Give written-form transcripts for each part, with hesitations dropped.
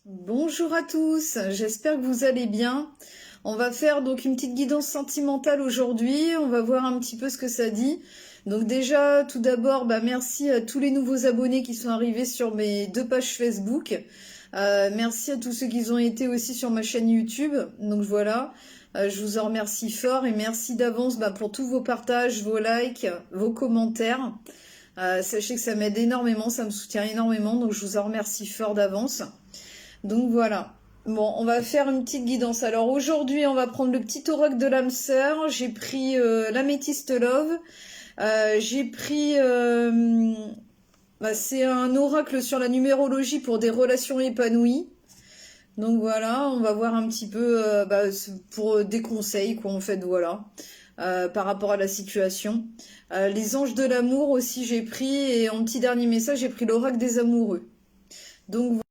Bonjour à tous, j'espère que vous allez bien. On va faire donc une petite guidance sentimentale aujourd'hui, on va voir un petit peu ce que ça dit. Donc déjà, tout d'abord, merci à tous les nouveaux abonnés qui sont arrivés sur mes deux pages Facebook. Merci à tous ceux qui ont été aussi sur ma chaîne YouTube. Donc voilà, je vous en remercie fort et merci d'avance pour tous vos partages, vos likes, vos commentaires. Sachez que ça m'aide énormément, ça me soutient énormément, donc je vous en remercie fort d'avance. Donc voilà. Bon, on va faire une petite guidance. Alors aujourd'hui, on va prendre le petit auroch de l'âme sœur. J'ai pris l'améthyste love. J'ai pris... c'est un oracle sur la numérologie pour des relations épanouies. Donc voilà, on va voir un petit peu pour des conseils, quoi, en fait, voilà. Par rapport à la situation. Les anges de l'amour aussi, j'ai pris. Et en petit dernier message, j'ai pris l'oracle des amoureux. Donc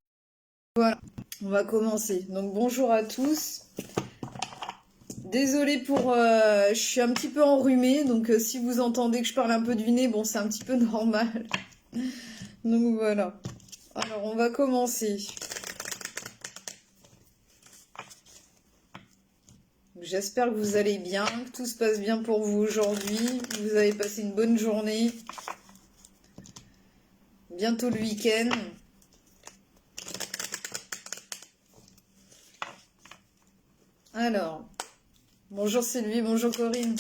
voilà. On va commencer. Donc bonjour à tous. Désolée pour... je suis un petit peu enrhumée, donc si vous entendez que je parle un peu du nez, bon c'est un petit peu normal. Donc voilà. Alors on va commencer. J'espère que vous allez bien, que tout se passe bien pour vous aujourd'hui. Vous avez passé une bonne journée. Bientôt le week-end. Alors, bonjour Sylvie, bonjour Corinne.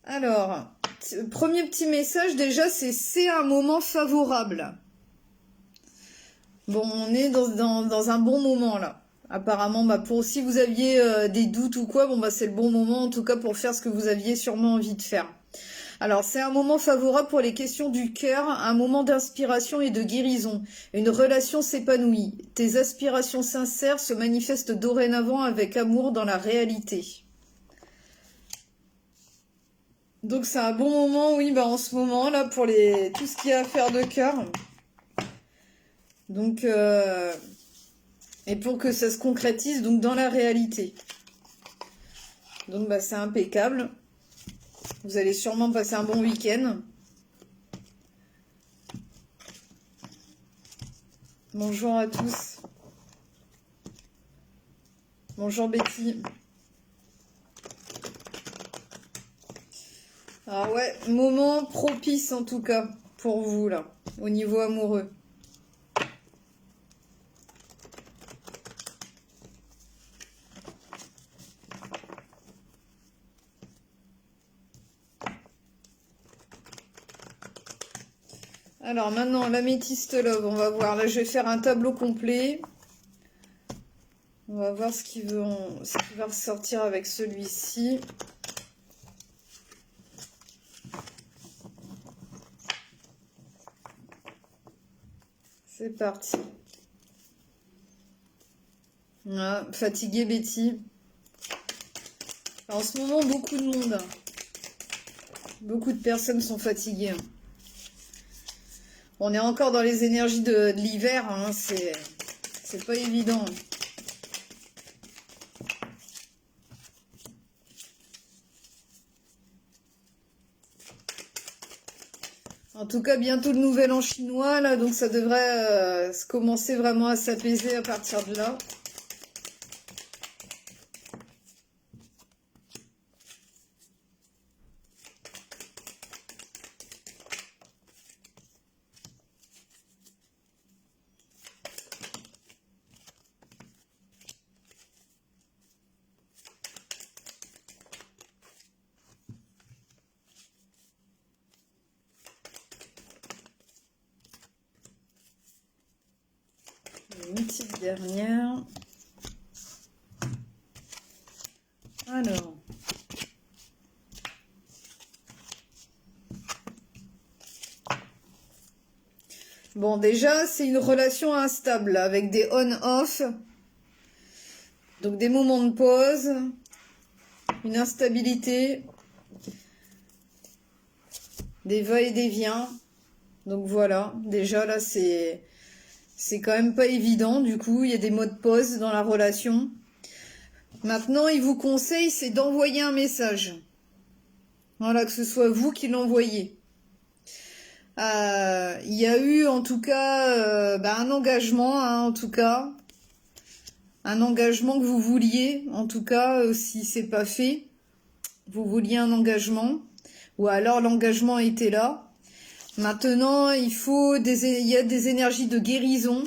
Alors, premier petit message déjà, c'est un moment favorable. Bon, on est dans un bon moment là. Apparemment, pour si vous aviez des doutes ou quoi, c'est le bon moment en tout cas pour faire ce que vous aviez sûrement envie de faire. Alors, c'est un moment favorable pour les questions du cœur, un moment d'inspiration et de guérison. Une relation s'épanouit. Tes aspirations sincères se manifestent dorénavant avec amour dans la réalité. Donc, c'est un bon moment, oui, en ce moment là pour tout ce qu'il y a à faire de cœur. Donc, et pour que ça se concrétise donc dans la réalité. Donc c'est impeccable. Vous allez sûrement passer un bon week-end. Bonjour à tous. Bonjour Betty. Alors ouais, moment propice en tout cas pour vous là, au niveau amoureux. Alors maintenant, l'améthyste love, on va voir. Là, je vais faire un tableau complet. On va voir ce qui va ressortir avec celui-ci. C'est parti. Ah, fatiguée Betty. En ce moment, beaucoup de monde. Beaucoup de personnes sont fatiguées. On est encore dans les énergies de l'hiver, hein, c'est pas évident. En tout cas, bientôt le nouvel an chinois, là, donc ça devrait commencer vraiment à s'apaiser à partir de là. Une petite dernière. Alors. Bon, déjà, c'est une relation instable avec des on-off. Donc des moments de pause. Une instabilité. Des va-et-vient. Donc voilà, déjà là, c'est quand même pas évident. Du coup, il y a des mots de pause dans la relation. Maintenant, il vous conseille, c'est d'envoyer un message. Voilà, que ce soit vous qui l'envoyez. Il y a eu en tout cas un engagement, hein, en tout cas. Un engagement que vous vouliez, en tout cas, si c'est pas fait. Vous vouliez un engagement. Ou alors l'engagement était là. Maintenant, il y a des énergies de guérison.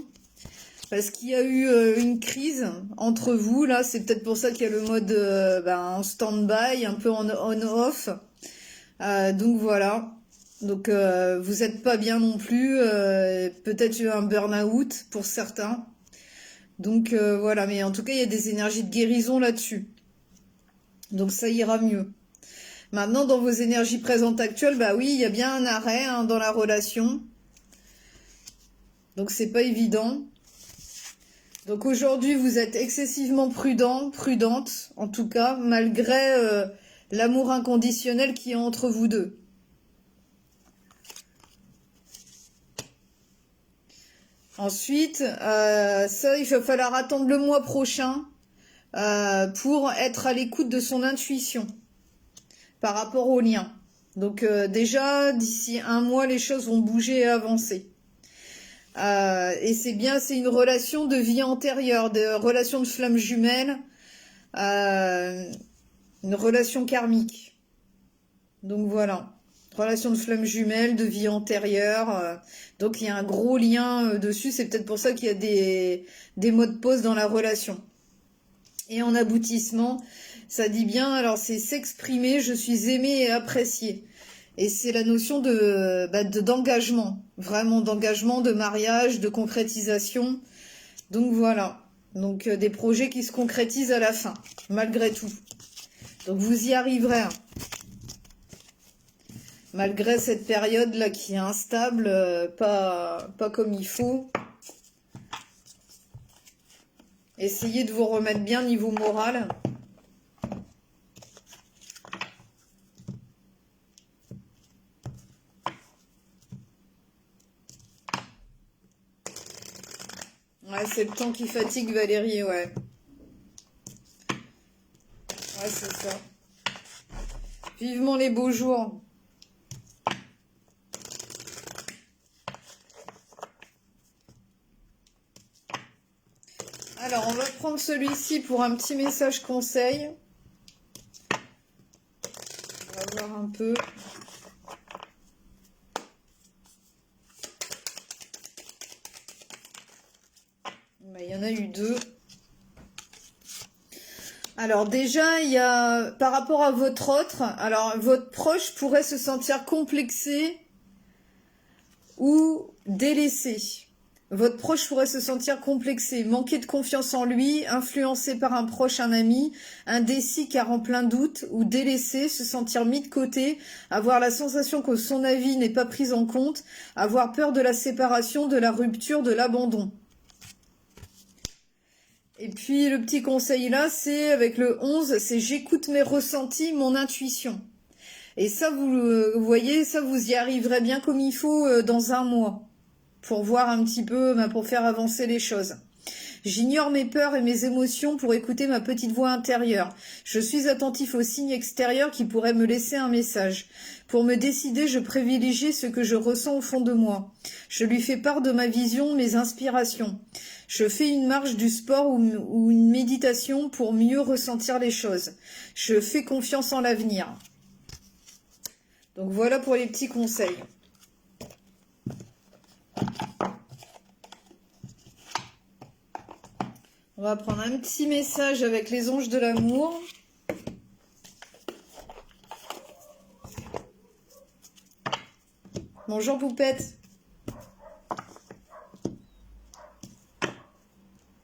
Parce qu'il y a eu une crise entre vous. Là, c'est peut-être pour ça qu'il y a le mode en stand-by, un peu en on-off. Donc voilà. Donc vous êtes pas bien non plus. Peut-être eu un burn-out pour certains. Donc voilà. Mais en tout cas, il y a des énergies de guérison là-dessus. Donc ça ira mieux. Maintenant, dans vos énergies présentes actuelles, bah oui, il y a bien un arrêt hein, dans la relation. Donc c'est pas évident. Donc aujourd'hui, vous êtes excessivement prudent, prudente, en tout cas, malgré l'amour inconditionnel qui est entre vous deux. Ensuite, ça, il va falloir attendre le mois prochain pour être à l'écoute de son intuition par rapport au lien. Donc déjà, d'ici un mois, les choses vont bouger et avancer. Et c'est bien, c'est une relation de vie antérieure, de relation de flamme jumelle, une relation karmique. Donc voilà, relation de flamme jumelle, de vie antérieure. Donc il y a un gros lien dessus, c'est peut-être pour ça qu'il y a des mots de pause dans la relation. Et en aboutissement, ça dit bien, alors c'est s'exprimer, je suis aimé et apprécié. Et c'est la notion d'engagement, vraiment d'engagement, de mariage, de concrétisation. Donc voilà, donc des projets qui se concrétisent à la fin, malgré tout. Donc vous y arriverez, hein. Malgré cette période-là qui est instable, pas comme il faut. Essayez de vous remettre bien niveau moral. Ouais, c'est le temps qui fatigue Valérie, ouais. Ouais, c'est ça. Vivement les beaux jours. Alors, on va prendre celui-ci pour un petit message conseil. On va voir un peu. Il y en a eu deux. Alors déjà, il y a par rapport à votre autre, alors votre proche pourrait se sentir complexé ou délaissé. Votre proche pourrait se sentir complexé, manquer de confiance en lui, influencé par un proche, un ami, indécis car en plein doute, ou délaissé, se sentir mis de côté, avoir la sensation que son avis n'est pas pris en compte, avoir peur de la séparation, de la rupture, de l'abandon. Et puis le petit conseil là, c'est avec le 11, c'est j'écoute mes ressentis, mon intuition. Et ça, vous voyez, ça vous y arriverez bien comme il faut dans un mois. Pour voir un petit peu, pour faire avancer les choses. J'ignore mes peurs et mes émotions pour écouter ma petite voix intérieure. Je suis attentif aux signes extérieurs qui pourraient me laisser un message. Pour me décider, je privilégie ce que je ressens au fond de moi. Je lui fais part de ma vision, mes inspirations. Je fais une marche, du sport ou une méditation pour mieux ressentir les choses. Je fais confiance en l'avenir. Donc voilà pour les petits conseils. On va prendre un petit message avec les anges de l'amour. Bonjour Poupette.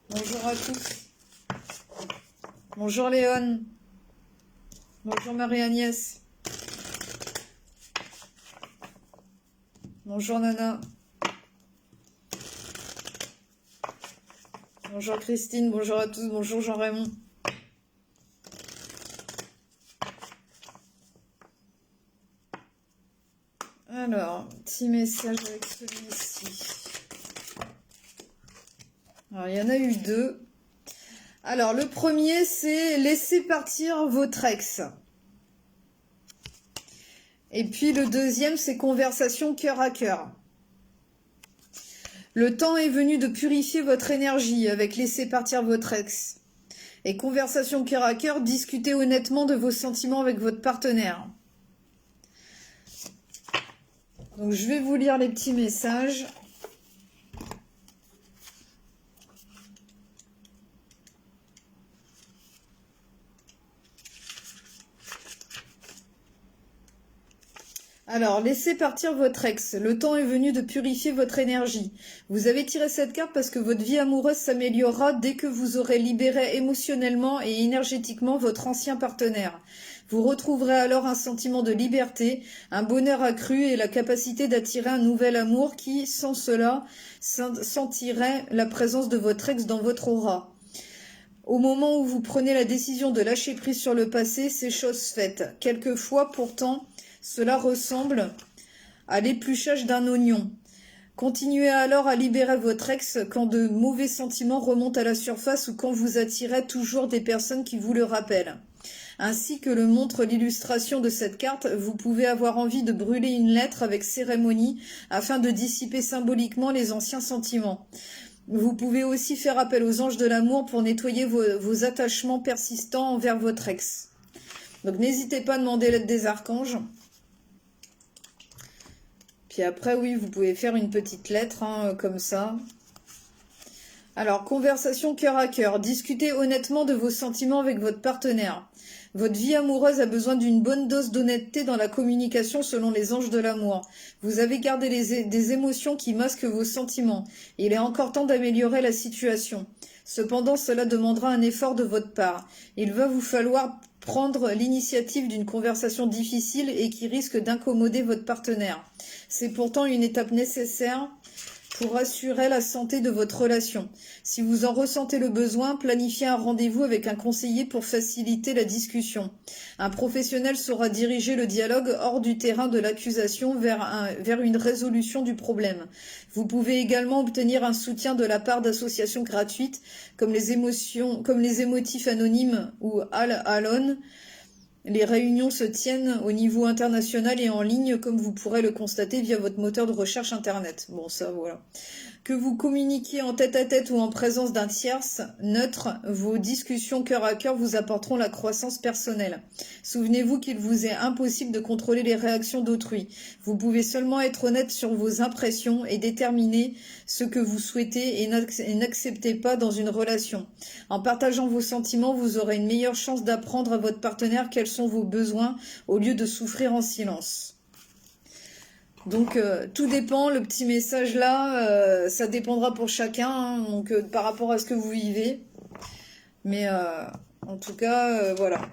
Bonjour à tous. Bonjour Léon. Bonjour Marie-Agnès. Bonjour Nana. Bonjour Christine, bonjour à tous, bonjour Jean-Raymond. Alors, petit message avec celui-ci. Alors, il y en a eu deux. Alors, le premier, c'est laisser partir votre ex. Et puis le deuxième, c'est conversation cœur à cœur. Le temps est venu de purifier votre énergie avec laisser partir votre ex. Et conversation cœur à cœur, discutez honnêtement de vos sentiments avec votre partenaire. Donc je vais vous lire les petits messages. Alors, laissez partir votre ex. Le temps est venu de purifier votre énergie. Vous avez tiré cette carte parce que votre vie amoureuse s'améliorera dès que vous aurez libéré émotionnellement et énergétiquement votre ancien partenaire. Vous retrouverez alors un sentiment de liberté, un bonheur accru et la capacité d'attirer un nouvel amour qui, sans cela, sentirait la présence de votre ex dans votre aura. Au moment où vous prenez la décision de lâcher prise sur le passé, c'est chose faite. Quelquefois, pourtant, cela ressemble à l'épluchage d'un oignon. Continuez alors à libérer votre ex quand de mauvais sentiments remontent à la surface ou quand vous attirez toujours des personnes qui vous le rappellent. Ainsi que le montre l'illustration de cette carte, vous pouvez avoir envie de brûler une lettre avec cérémonie afin de dissiper symboliquement les anciens sentiments. Vous pouvez aussi faire appel aux anges de l'amour pour nettoyer vos attachements persistants envers votre ex. Donc n'hésitez pas à demander l'aide des archanges. Puis après, oui, vous pouvez faire une petite lettre, comme ça. Alors, conversation cœur à cœur. Discutez honnêtement de vos sentiments avec votre partenaire. Votre vie amoureuse a besoin d'une bonne dose d'honnêteté dans la communication selon les anges de l'amour. Vous avez gardé des émotions qui masquent vos sentiments. Il est encore temps d'améliorer la situation. Cependant, cela demandera un effort de votre part. Il va vous falloir prendre l'initiative d'une conversation difficile et qui risque d'incommoder votre partenaire. C'est pourtant une étape nécessaire pour assurer la santé de votre relation. Si vous en ressentez le besoin, planifiez un rendez-vous avec un conseiller pour faciliter la discussion. Un professionnel saura diriger le dialogue hors du terrain de l'accusation vers une résolution du problème. Vous pouvez également obtenir un soutien de la part d'associations gratuites comme les émotifs anonymes ou Al-Anon. Les réunions se tiennent au niveau international et en ligne, comme vous pourrez le constater via votre moteur de recherche internet. Bon, ça, voilà. Que vous communiquiez en tête-à-tête ou en présence d'un tierce neutre, vos discussions cœur à cœur vous apporteront la croissance personnelle. Souvenez-vous qu'il vous est impossible de contrôler les réactions d'autrui. Vous pouvez seulement être honnête sur vos impressions et déterminer ce que vous souhaitez et n'acceptez pas dans une relation. En partageant vos sentiments, vous aurez une meilleure chance d'apprendre à votre partenaire quels sont vos besoins au lieu de souffrir en silence. Donc tout dépend, le petit message là, ça dépendra pour chacun, donc par rapport à ce que vous vivez. Mais en tout cas, voilà.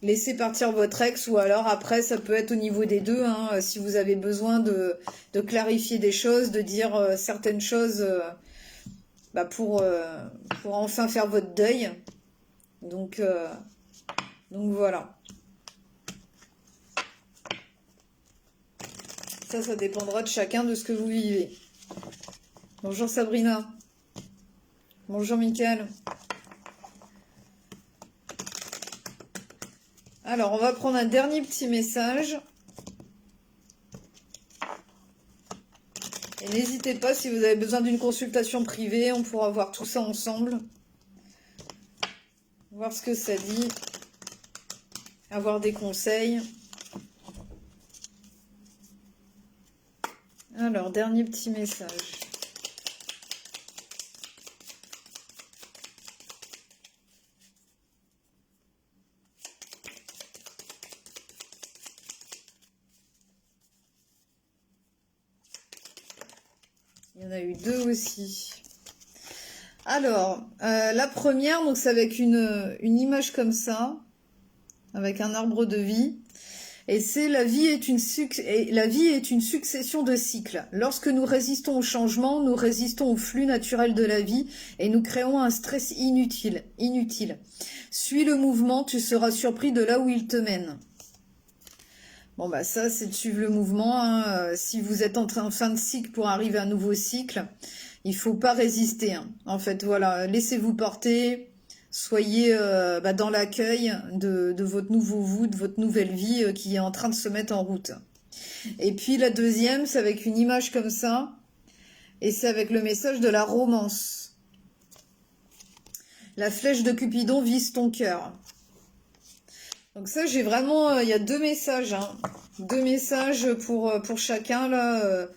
Laissez partir votre ex ou alors après ça peut être au niveau des deux, si vous avez besoin de clarifier des choses, de dire certaines choses pour enfin faire votre deuil. Donc voilà. Ça dépendra de chacun, de ce que vous vivez. Bonjour Sabrina. Bonjour Mickaël. Alors, on va prendre un dernier petit message. Et n'hésitez pas, si vous avez besoin d'une consultation privée, on pourra voir tout ça ensemble. Voir ce que ça dit. Avoir des conseils. Alors, dernier petit message. Il y en a eu deux aussi. Alors, la première, donc c'est avec une image comme ça, avec un arbre de vie. Et c'est la vie est une succession de cycles. Lorsque nous résistons au changement, nous résistons au flux naturel de la vie et nous créons un stress inutile. Suis le mouvement, tu seras surpris de là où il te mène. Bon bah ça c'est de suivre le mouvement. Si vous êtes en fin de cycle pour arriver à un nouveau cycle, il faut pas résister. En fait voilà, laissez-vous porter. soyez dans l'accueil de votre nouveau vous, de votre nouvelle vie qui est en train de se mettre en route. Et puis la deuxième, c'est avec une image comme ça, et c'est avec le message de la romance. La flèche de Cupidon vise ton cœur. Donc ça, j'ai vraiment, il y a deux messages, hein. Deux messages pour chacun, là.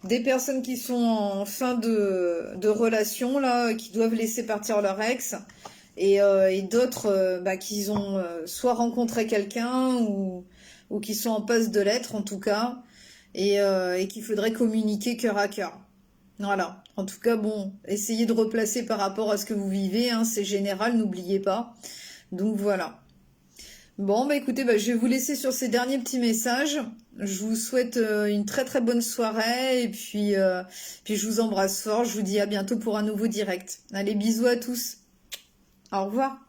Des personnes qui sont en fin de relation, là, qui doivent laisser partir leur ex, et d'autres qui ont soit rencontré quelqu'un, ou qui sont en passe de l'être, en tout cas, et qu'il faudrait communiquer cœur à cœur. Voilà. En tout cas, bon, essayez de replacer par rapport à ce que vous vivez, hein, c'est général, n'oubliez pas. Donc voilà. Bon, écoutez, je vais vous laisser sur ces derniers petits messages. Je vous souhaite une très très bonne soirée, et puis je vous embrasse fort. Je vous dis à bientôt pour un nouveau direct. Allez, bisous à tous. Au revoir.